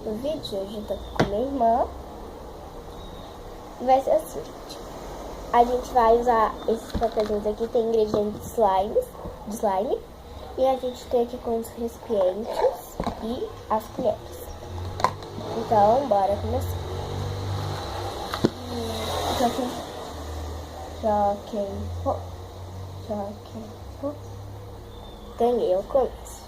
no vídeo. Hoje eu tô com minha irmã. Vai ser assim, gente. A gente vai usar esses papelzinhos aqui, tem ingredientes de slime. E a gente tem aqui com os recipientes e as colheres. Então, bora começar. Já quem ganhei o começo.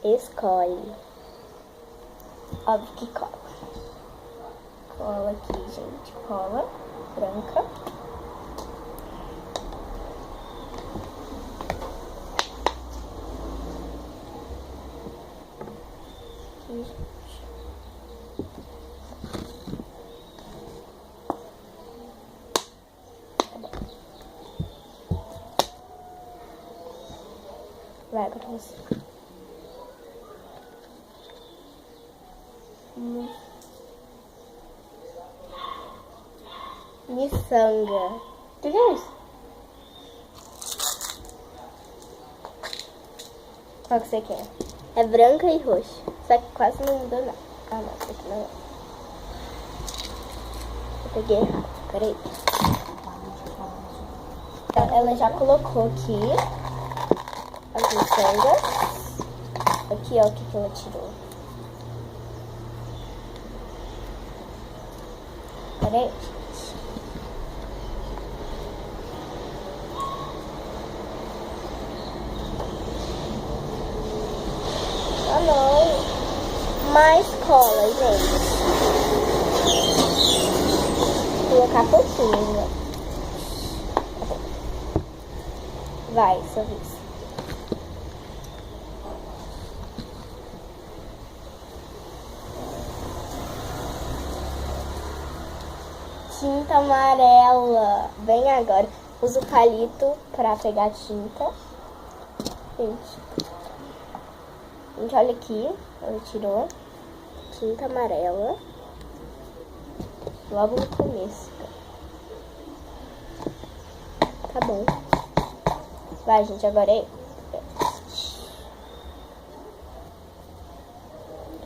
Escolhe. Óbvio que cola. Cola aqui, gente. Cola branca. Aqui, gente. Tá bom. Vai pra você. Miçanga. O que é isso? Qual que você quer? É branca e roxa. Só que quase não mudou nada. Ah, não. Isso aqui não é. Eu peguei errado. Peraí. Ela já colocou aqui as miçangas. Aqui, ó, o que ela tirou. Peraí, gente. Ah, não. Mais cola, gente. Vou colocar pouquinho, né? Tá bom. Vai, sua vez. Tinta amarela. Bem agora. Usa o palito pra pegar tinta. Gente, olha aqui. Ela tirou tinta amarela. Logo no começo. Tá bom. Vai, gente. Agora é...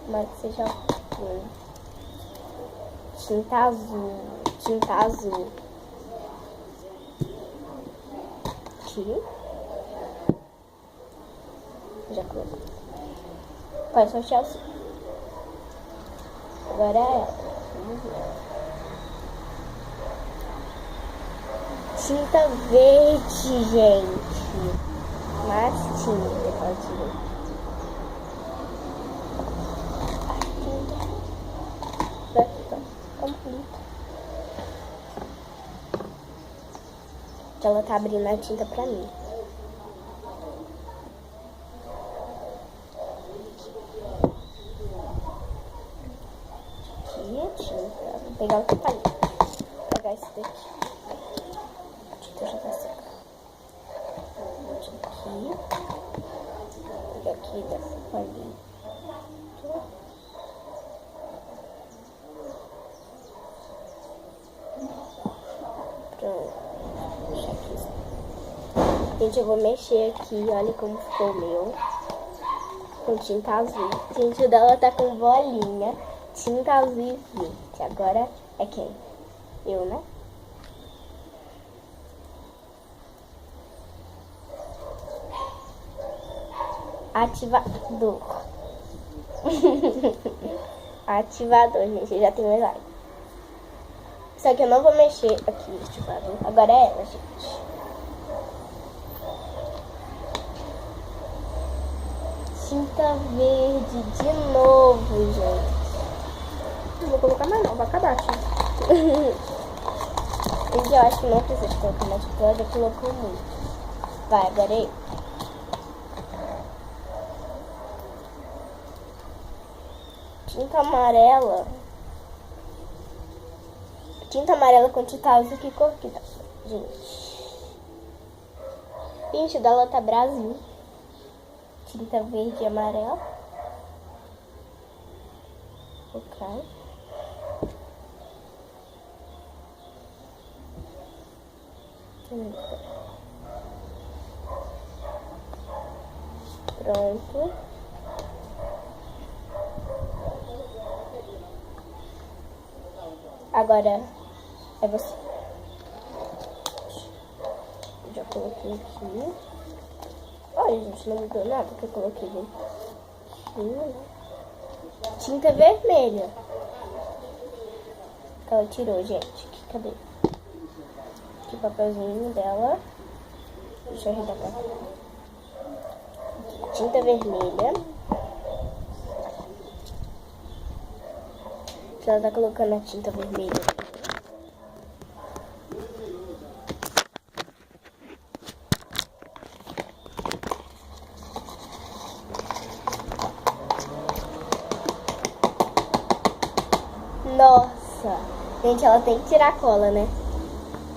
Tomara que seja... Tinta azul. Tinta azul. Aqui. Já colocou. Pode sortear o seu. Agora é ela. Vamos ver. Tinta verde, gente. Mais tinta, pode ver. Ela tá abrindo a tinta pra mim. Aqui a tinta. Vou pegar outro palito. Vou pegar esse daqui. A tinta já tá seca. Aqui. Vou pegar aqui dessa palito. Pronto. Gente, eu vou mexer aqui, olha como ficou o meu. Com tinta azul. Gente, o dela tá com bolinha. Tinta azul e verde. Agora é quem? Eu, né? Ativador. Ativador, gente. Já tem mais slime. Só que eu não vou mexer aqui, ativador. Agora é ela, gente. Tinta verde de novo, gente. Não vou colocar mais não, vai acabar, tia. Gente, eu acho que não precisa de colocar mais, porque ela já colocou muito. Vai, agora aí. Tinta amarela. Tinta amarela com tinta azul, que cor que dá, gente? Gente, o dela tá Brasil. Tinta verde e amarela. Ok. Pronto. Agora é você. Já coloquei aqui. Olha, gente, não mudou nada porque eu coloquei aqui, né? Tinta vermelha. Ela tirou, gente. Cadê? Aqui o papelzinho dela. Deixa eu arredar pra cá. Tinta vermelha. Ela tá colocando a tinta vermelha aqui. Nossa! Gente, ela tem que tirar a cola, né?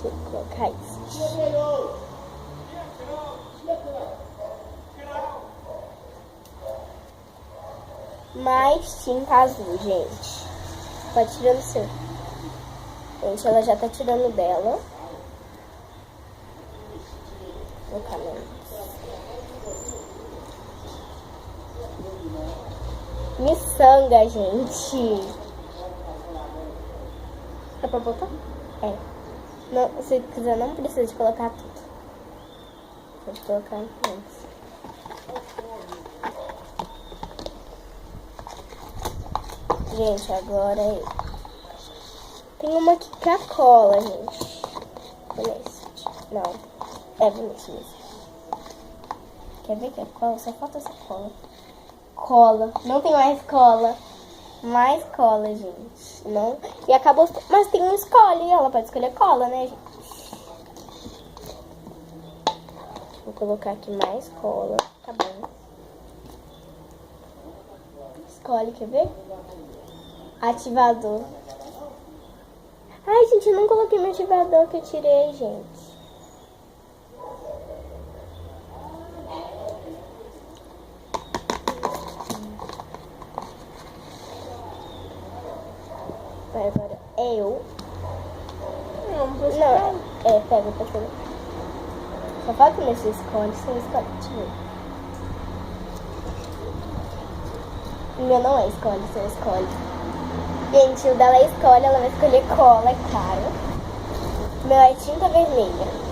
Vou colocar isso. Mais tinta azul, gente. Pode tirar o seu. Gente, ela já tá tirando dela. Vou colocar menos. Miçanga, gente. É pra botar? É. Não, se quiser, não precisa de colocar tudo. Pode colocar antes. Gente, agora é. Tem uma aqui que é a cola, gente. Vanessa. Não. É Vanessa mesmo. Quer ver que é cola? Só falta essa cola. Cola. Não tem mais cola. Mais cola, gente. Não. E acabou. Mas tem um escolhe. Ela pode escolher cola, né, gente? Vou colocar aqui mais cola. Tá bom. Escolhe, quer ver? Ativador. Ai, gente, eu não coloquei meu ativador que eu tirei, gente. Vai, agora é eu. Não, pega, pode pegar. Só falta nesse escolhe, você escolhe, deixa eu ver. O meu não é escolhe, você escolhe. Gente, o dela é escolhe, ela vai escolher cola, é claro. O meu é tinta vermelha.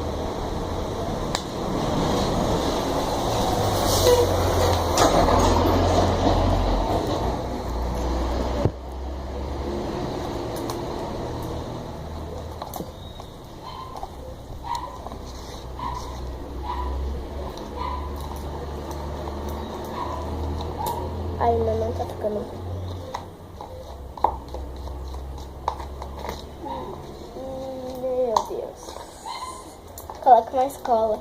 Ainda não tá ficando. Meu Deus. Coloca mais cola.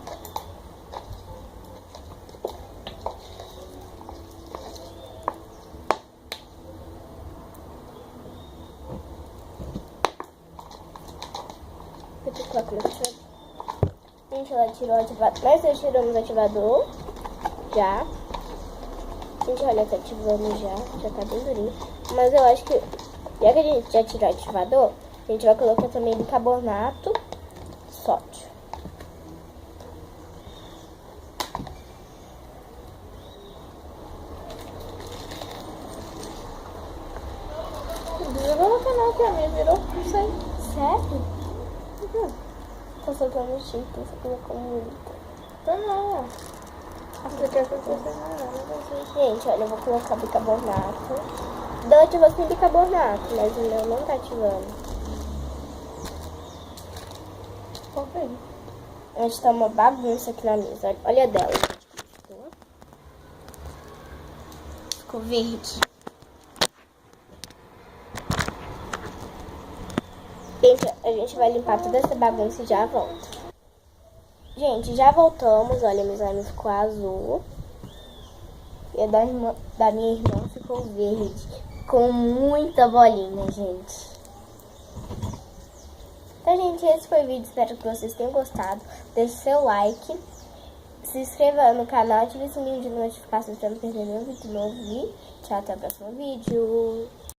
Gente, ela tirou o ativador. Mas eu tiramos o ativador. Já. Gente, olha, tá ativando já tá bem durinho. Mas eu acho que, já que a gente já tirou o ativador, a gente vai colocar também bicarbonato sódio. Não precisa colocar não, que a minha virou, não sei. Sério? Tô soltando tinta, você colocou muito. Não. Você quer que eu coloque nada? Gente, olha, eu vou colocar bicarbonato. Deu ativou sem bicarbonato, mas o meu não tá ativando. Ok. A gente tá uma bagunça aqui na mesa. Olha a dela, gente. Ficou verde. Gente, a gente vai limpar toda essa bagunça e já volta. Gente, já voltamos. Olha, meu slime ficou azul. E a da minha irmã ficou verde. Com muita bolinha, gente. Então, gente, esse foi o vídeo. Espero que vocês tenham gostado. Deixe seu like. Se inscreva no canal. Ative o sininho de notificações para não perder nenhum vídeo novo. E tchau, até o próximo vídeo.